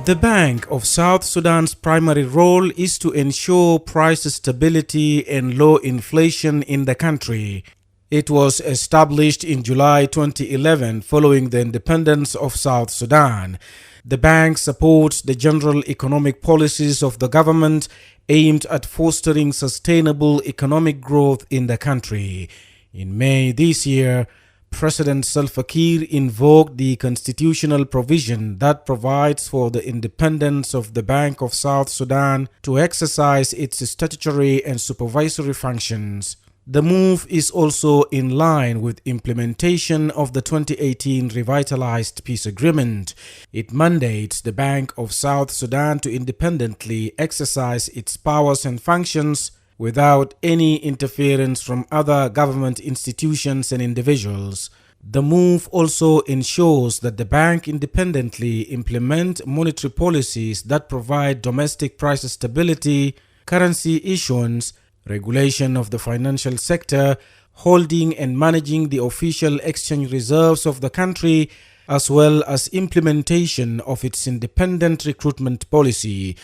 The Bank of South Sudan's primary role is to ensure price stability and low inflation in the country. It was established in July 2011 following the independence of South Sudan. The bank supports the general economic policies of the government aimed at fostering sustainable economic growth in the country. In May this year, President Salva Kiir invoked the constitutional provision that provides for the independence of the Bank of South Sudan to exercise its statutory and supervisory functions. The move is also in line with implementation of the 2018 revitalized peace agreement. It mandates the Bank of South Sudan to independently exercise its powers and functions without any interference from other government institutions and individuals. The move also ensures that the bank independently implement monetary policies that provide domestic price stability, currency issuance, regulation of the financial sector, holding and managing the official exchange reserves of the country, as well as implementation of its independent recruitment policy.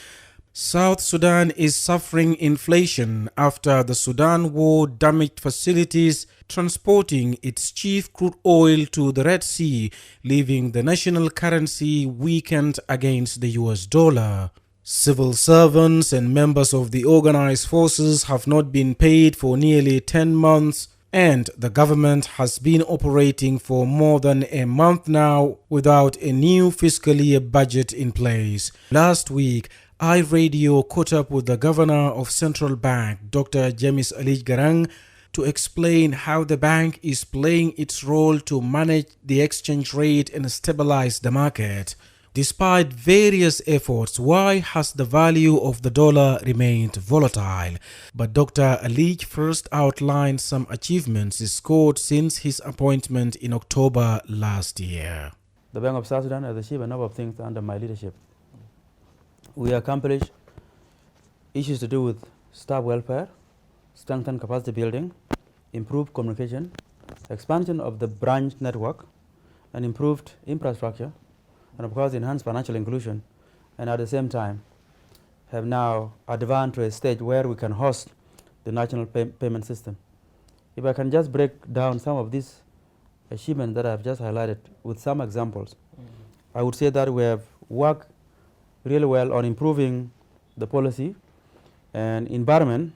South Sudan is suffering inflation after the Sudan war damaged facilities transporting its chief crude oil to the Red Sea, leaving the national currency weakened against the US dollar. Civil servants and members of the organized forces have not been paid for nearly 10 months, and the government has been operating for more than a month now without a new fiscal year budget in place. Last week, iRadio caught up with the governor of Central Bank, Dr. Alic Garang, to explain how the bank is playing its role to manage the exchange rate and stabilize the market. Despite various efforts, why has the value of the dollar remained volatile? But Dr. Alic first outlined some achievements he scored since his appointment in October last year. The Bank of South Sudan has achieved a number of things under my leadership. We accomplished issues to do with staff welfare, strengthen capacity building, improve communication, expansion of the branch network, and improved infrastructure, and of course enhanced financial inclusion, and at the same time have now advanced to a stage where we can host the national payment system. If I can just break down some of these achievements that I've just highlighted with some examples, I would say that we have worked really well on improving the policy and environment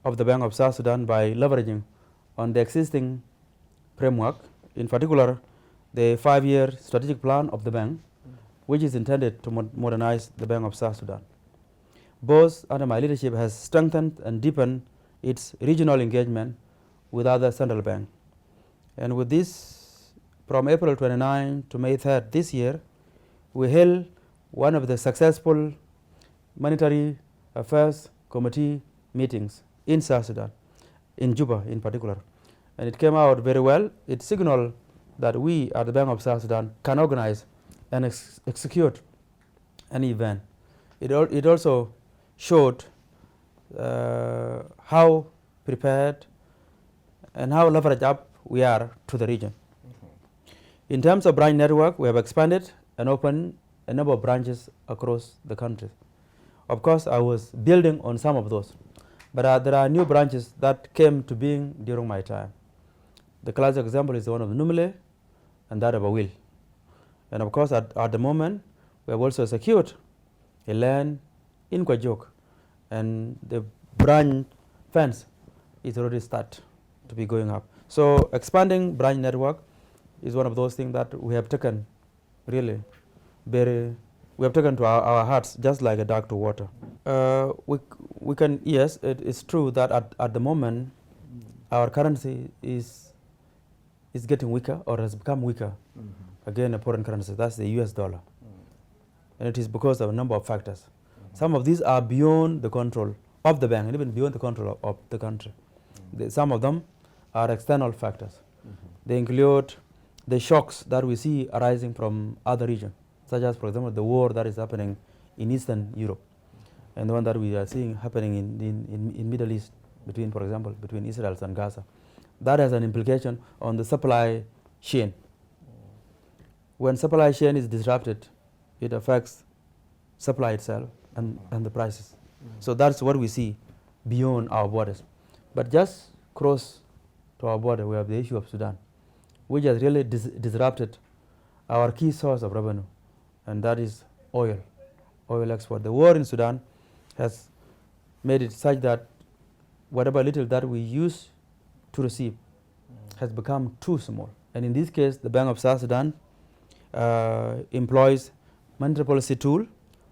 of the Bank of South Sudan by leveraging on the existing framework, in particular the 5-year strategic plan of the bank, which is intended to modernize the Bank of South Sudan. Both under my leadership has strengthened and deepened its regional engagement with other central banks. And with this, from April 29 to May 3rd this year, we held one of the successful monetary affairs committee meetings in South Sudan, in Juba in particular. And it came out very well. It signaled that we at the Bank of South Sudan can organize and execute an event. It also showed how prepared and how leveraged up we are to the region. In terms of branch network, we have expanded and opened a number of branches across the country. Of course, I was building on some of those, but there are new branches that came to being during my time. The classic example is the one of Numile and that of Awil. And of course, at the moment, we have also secured a land in Kwajok, and the branch fence is already start to be going up. So expanding branch network is one of those things that we have taken really we have taken to our hearts, just like a duck to water. We can, yes, it's true that at the moment our currency is getting weaker or has become weaker. Again, a foreign currency, that's the US dollar. And it is because of a number of factors. Some of these are beyond the control of the bank and even beyond the control of the country. Some of them are external factors. They include the shocks that we see arising from other regions, such as, for example, the war that is happening in Eastern Europe, and the one that we are seeing happening in Middle East, for example, between Israel and Gaza. That has an implication on the supply chain. When supply chain is disrupted, it affects supply itself and the prices. So that's what we see beyond our borders. But just cross to our border, we have the issue of Sudan, which has really disrupted our key source of revenue, and that is oil export. The war in Sudan has made it such that whatever little that we use to receive has become too small. And in this case, the Bank of South Sudan employs monetary policy tool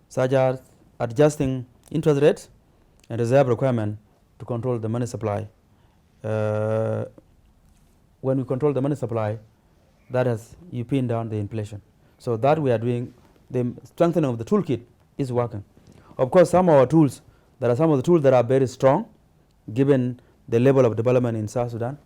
such as adjusting interest rates and reserve requirement to control the money supply. When we control the money supply, that has you pin down the inflation. So that we are doing, the strengthening of the toolkit is working. Of course, some of our tools, there are some of the tools that are very strong, given the level of development in South Sudan,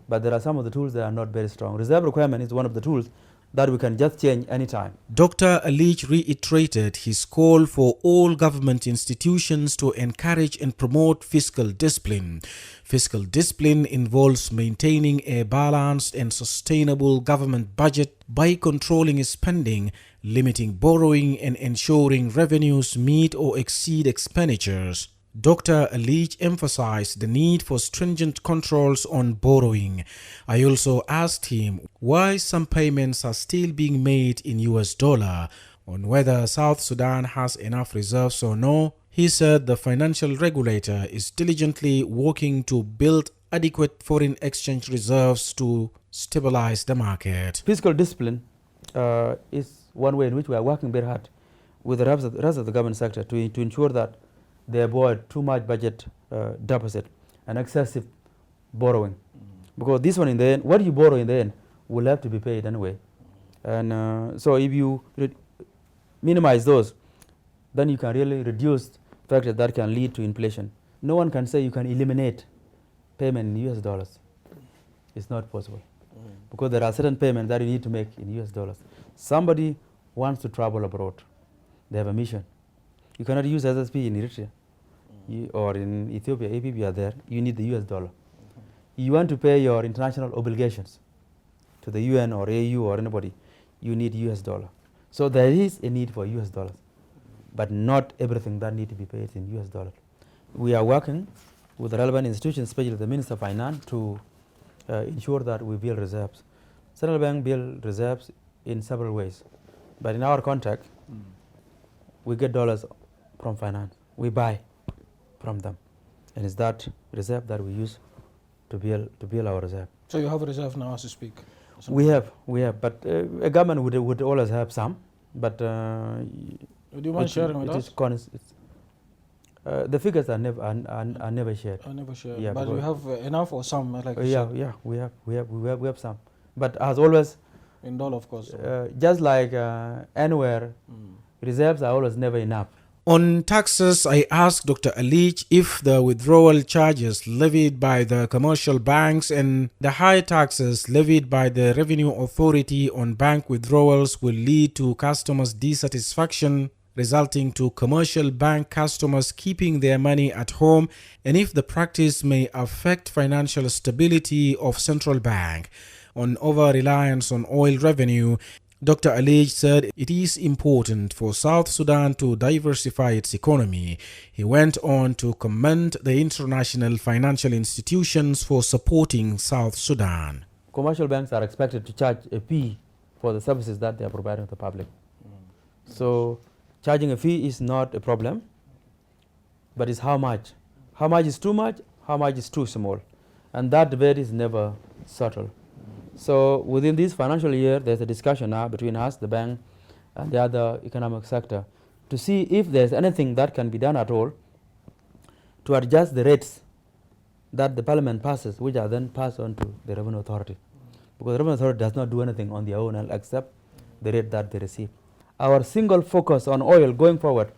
but there are some of the tools that are not very strong. Reserve requirement is one of the tools that we can just change anytime. Dr. Alic reiterated his call for all government institutions to encourage and promote fiscal discipline. Fiscal discipline involves maintaining a balanced and sustainable government budget by controlling spending, limiting borrowing, and ensuring revenues meet or exceed expenditures. Dr. Alic emphasized the need for stringent controls on borrowing. I also asked him why some payments are still being made in US dollar, on whether South Sudan has enough reserves or no. He said the financial regulator is diligently working to build adequate foreign exchange reserves to stabilize the market. Fiscal discipline is one way in which we are working very hard with the rest of the government sector to ensure that they avoid too much budget deficit and excessive borrowing. Because this one in the end, what you borrow in the end will have to be paid anyway. And so if you minimize those, then you can really reduce factors that can lead to inflation. No one can say you can eliminate payment in US dollars. It's not possible. Because there are certain payments that you need to make in US dollars. Somebody wants to travel abroad. They have a mission. You cannot use SSP in Eritrea or in Ethiopia. If you are there, you need the US dollar. You want to pay your international obligations to the UN or AU or anybody, you need US dollar. So there is a need for US dollars, but not everything that need to be paid in US dollar. We are working with the relevant institutions, especially the Minister of Finance, to ensure that we build reserves. Central Bank build reserves in several ways, but in our contract, we get dollars from finance. We buy from them, and it's that reserve that we use to build our reserve. So you have a reserve now as you speak? We have, but a government would always have some, but do you mind sharing with us? The figures are never shared. Are never shared. Yeah, but we have enough or some, like we have some, but as always, in dollar, of course. Just like anywhere, reserves are always never enough. On taxes, I asked Dr. Alic if the withdrawal charges levied by the commercial banks and the high taxes levied by the Revenue Authority on bank withdrawals will lead to customers' dissatisfaction, resulting to commercial bank customers keeping their money at home, and if the practice may affect financial stability of central bank. On over-reliance on oil revenue, Dr. Alic said it is important for South Sudan to diversify its economy. He went on to commend the international financial institutions for supporting South Sudan. Commercial banks are expected to charge a fee for the services that they are providing to the public. So charging a fee is not a problem, but it's how much. How much is too much, how much is too small. And that debate is never settled. So within this financial year, there's a discussion now between us, the bank, and the other economic sector to see if there's anything that can be done at all to adjust the rates that the parliament passes, which are then passed on to the Revenue Authority. Because the Revenue Authority does not do anything on their own except the rate that they receive. Our single focus on oil going forward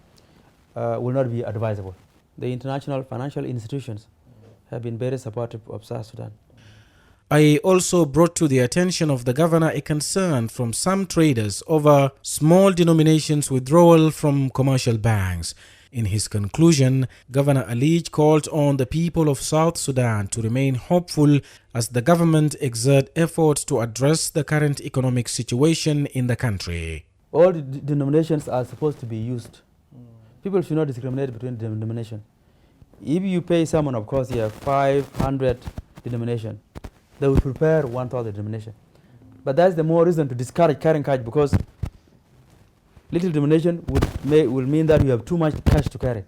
will not be advisable. The international financial institutions have been very supportive of South Sudan. I also brought to the attention of the governor a concern from some traders over small denominations withdrawal from commercial banks. In his conclusion, Governor Alic called on the people of South Sudan to remain hopeful as the government exert efforts to address the current economic situation in the country. All the denominations are supposed to be used People should not discriminate between denomination. If you pay someone, of course, here 500 denomination, they will prepare 1,000 denomination. But that's the more reason to discourage carrying cash, because little denomination will mean that you have too much cash to carry.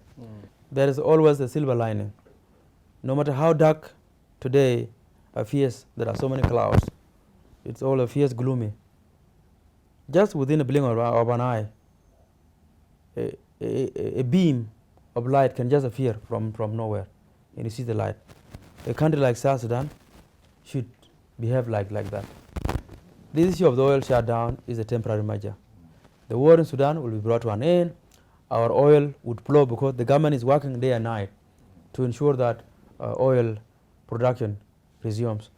There is always a silver lining. No matter how dark today appears, there are so many clouds. It's all appears gloomy. Just within a blink of an eye, a beam of light can just appear from nowhere, and you see the light. A country like South Sudan should behave like that. This issue of the oil shutdown is a temporary measure. The war in Sudan will be brought to an end. Our oil would flow because the government is working day and night to ensure that oil production resumes.